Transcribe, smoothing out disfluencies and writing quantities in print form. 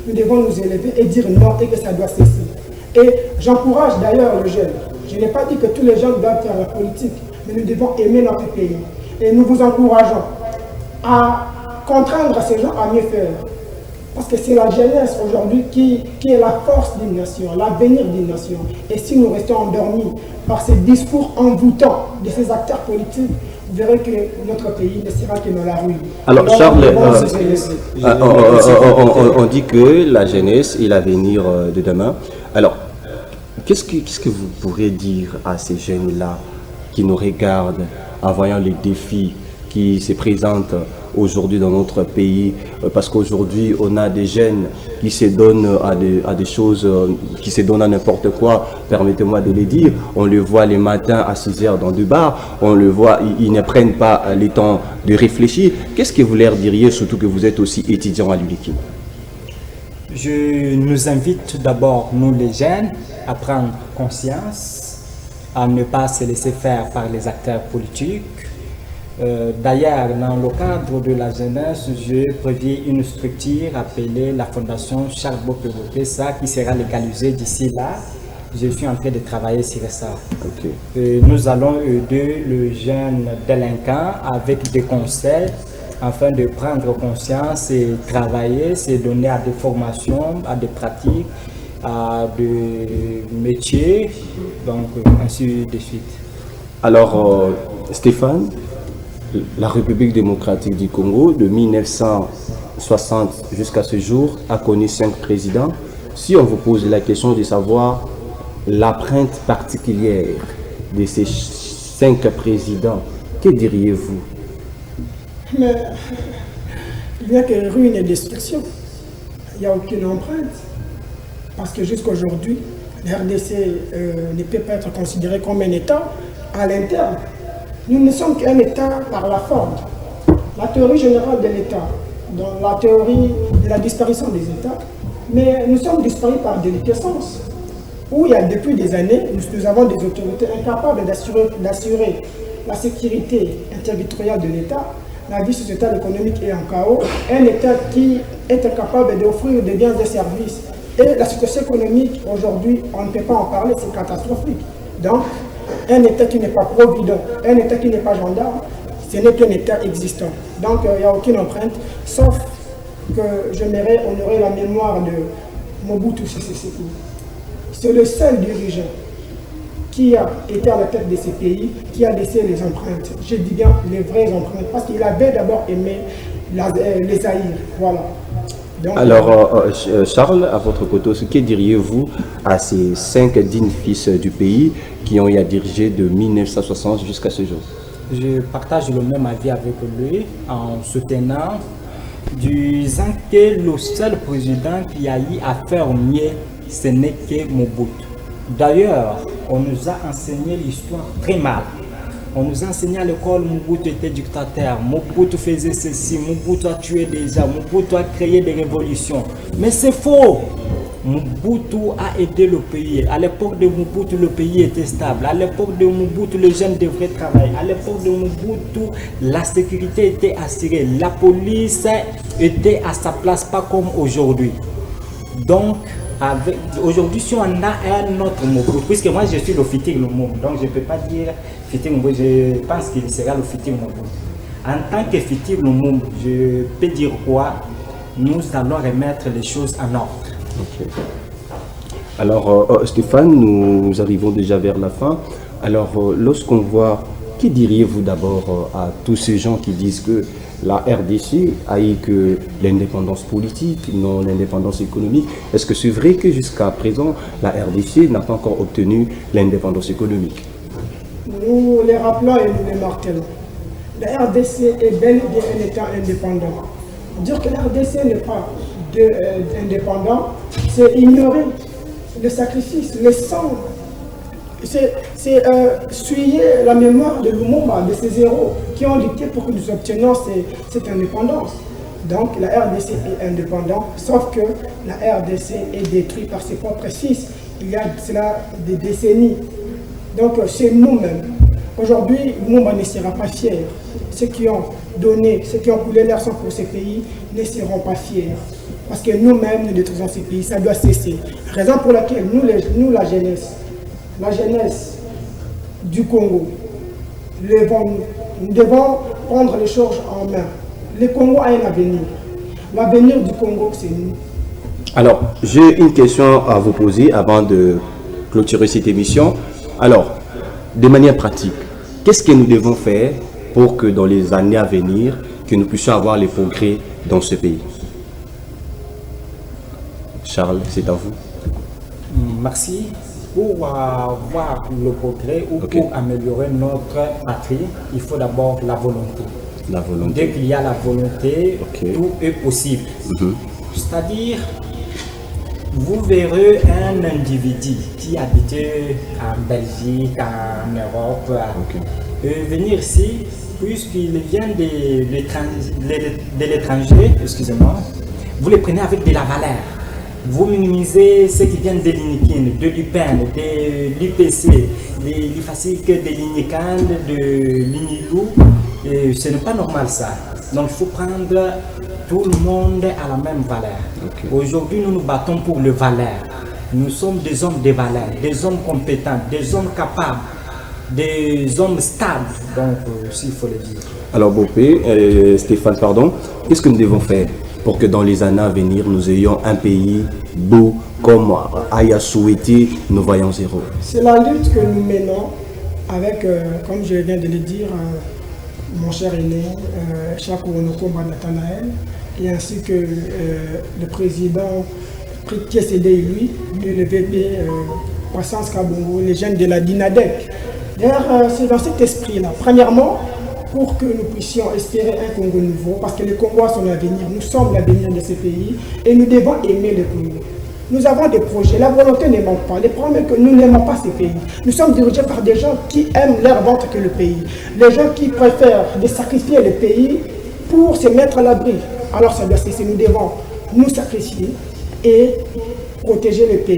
Nous devons nous élever et dire non et que ça doit cesser. Et j'encourage d'ailleurs les jeunes. Je n'ai pas dit que tous les jeunes doivent faire la politique, mais nous devons aimer notre pays. Et nous vous encourageons à contraindre ces gens à mieux faire. Parce que c'est la jeunesse aujourd'hui qui est la force d'une nation, l'avenir d'une nation. Et si nous restons endormis par ces discours envoûtants de ces acteurs politiques, vous verrez que notre pays ne sera que dans la ruine. Alors Charles, on dit que la jeunesse est l'avenir de demain. Alors, qu'est-ce que vous pourrez dire à ces jeunes-là qui nous regardent en voyant les défis qui se présentent aujourd'hui dans notre pays, parce qu'aujourd'hui on a des jeunes qui se donnent à des choses, qui se donnent à n'importe quoi, permettez-moi de le dire. On le voit les matins à 6 heures dans des bars, on le voit, ils ne prennent pas le temps de réfléchir. Qu'est-ce que vous leur diriez, surtout que vous êtes aussi étudiant à l'ULIKI? Je nous invite d'abord, nous les jeunes, à prendre conscience, à ne pas se laisser faire par les acteurs politiques. D'ailleurs, dans le cadre de la jeunesse, je préviens une structure appelée la Fondation Charbot Pevotessa qui sera légalisée d'ici là. Je suis en train de travailler sur ça. Okay. Nous allons aider le jeune délinquant avec des conseils afin de prendre conscience et travailler, se donner à des formations, à des pratiques, à des métiers, donc ainsi de suite. Alors, Stéphane, la République démocratique du Congo, de 1960 jusqu'à ce jour, a connu 5 présidents. Si on vous pose la question de savoir l'empreinte particulière de ces 5 présidents, que diriez-vous? Mais il n'y a que ruine et destruction. Il n'y a aucune empreinte. Parce que jusqu'aujourd'hui, la RDC ne peut pas être considérée comme un État à l'interne. Nous ne sommes qu'un État par la forme. La théorie générale de l'État, dans la théorie de la disparition des États, mais nous sommes disparus par déliquescence, où il y a depuis des années, nous avons des autorités incapables d'assurer la sécurité territoriale de l'État, la vie sociétale économique est en chaos, un État qui est incapable d'offrir des biens et services. Et la situation économique, aujourd'hui, on ne peut pas en parler, c'est catastrophique. Donc, un État qui n'est pas provident, un État qui n'est pas gendarme, ce n'est qu'un État existant. Donc, il n'y a aucune empreinte, sauf que j'aimerais honorer la mémoire de Mobutu Sese Seko. C'est le seul dirigeant qui a été à la tête de ces pays, qui a laissé les empreintes. Je dis bien les vraies empreintes, parce qu'il avait d'abord aimé les Zaïre. Voilà. Donc, alors, Charles, à votre côté, que diriez-vous à ces 5 dignes fils du pays qui ont eu à diriger de 1960 jusqu'à ce jour? Je partage le même avis avec lui en soutenant, disant que le seul président qui a eu à faire mieux, ce n'est que Mobutu. D'ailleurs, on nous a enseigné l'histoire très mal. On nous a enseigné à l'école, Mobutu était dictateur, Mobutu faisait ceci, Mobutu a tué des gens, Mobutu a créé des révolutions. Mais c'est faux. Mobutu a aidé le pays. À l'époque de Mobutu, le pays était stable. À l'époque de Mobutu, les jeunes devraient travailler. À l'époque de Mobutu, la sécurité était assurée. La police était à sa place, pas comme aujourd'hui. Donc, aujourd'hui, si on a un autre Mobutu, puisque moi je suis le Fitir Lumumba, donc je ne peux pas dire Fitir Lumumba, je pense qu'il sera le Fitir Mobutu. En tant que Fitir Lumumba, je peux dire quoi? Nous allons remettre les choses en ordre. Okay. Alors, Stéphane, nous arrivons déjà vers la fin. Alors, lorsqu'on voit, que diriez-vous d'abord à tous ces gens qui disent que la RDC a eu que l'indépendance politique, non l'indépendance économique? Est-ce que c'est vrai que jusqu'à présent, la RDC n'a pas encore obtenu l'indépendance économique? Nous les rappelons et nous les martelons. La RDC est bel et bien un État indépendant. Dire que la RDC n'est pas indépendant, c'est ignorer le sacrifice, le sang. C'est suyer la mémoire de Lumumba, de ces héros qui ont lutté pour que nous obtenions cette indépendance. Donc la RDC est indépendante, sauf que la RDC est détruite par ses propres fils. Il y a cela des décennies. Donc c'est nous-mêmes. Aujourd'hui, Lumumba ne sera pas fier. Ceux qui ont donné, ceux qui ont coulé leur sang pour ces pays ne seront pas fiers. Parce que nous-mêmes, nous détruisons ces pays, ça doit cesser. Raison pour laquelle nous la jeunesse du Congo, nous devons prendre les choses en main. Le Congo a un avenir. L'avenir du Congo, c'est nous. Alors, j'ai une question à vous poser avant de clôturer cette émission. Alors, de manière pratique, qu'est-ce que nous devons faire pour que dans les années à venir, que nous puissions avoir les progrès dans ce pays? Charles, c'est à vous. Merci. Pour avoir le progrès ou pour améliorer notre patrie, il faut d'abord la volonté. La volonté. Dès qu'il y a la volonté, tout est possible. C'est-à-dire, vous verrez un individu qui habitait en Belgique, en Europe, venir ici, puisqu'il vient de l'étranger, excusez-moi, vous les prenez avec de la valeur. Vous minimisez ceux qui viennent de l'INIKIN, de l'UPEN, de l'UPC, de l'IFASIC, de l'INICAN, de l'INILU. Ce n'est pas normal ça. Donc il faut prendre tout le monde à la même valeur. Aujourd'hui, nous nous battons pour les valeurs. Nous sommes des hommes de valeur, des hommes compétents, des hommes capables, des hommes stables. Donc, s'il faut le dire. Alors, Bopé, Stéphane, pardon, qu'est-ce que nous devons faire pour que dans les années à venir, nous ayons un pays beau comme Aya souhaité, nous voyons zéro? C'est la lutte que nous menons avec, comme je viens de le dire, mon cher aîné, Chakou Onokomba Nathanaël, et ainsi que le président qui est cédé lui, le VP Passance Kabongo, les jeunes de la DINADEC. D'ailleurs, c'est dans cet esprit-là. Premièrement, pour que nous puissions espérer un Congo nouveau, parce que le Congo a son avenir, nous sommes l'avenir de ce pays et nous devons aimer le Congo. Nous avons des projets, la volonté ne manque pas. Le problème est que nous n'aimons pas ces pays. Nous sommes dirigés par des gens qui aiment leur ventre que le pays. Les gens qui préfèrent de sacrifier le pays pour se mettre à l'abri. Alors ça doit cesser, nous devons nous sacrifier et protéger le pays.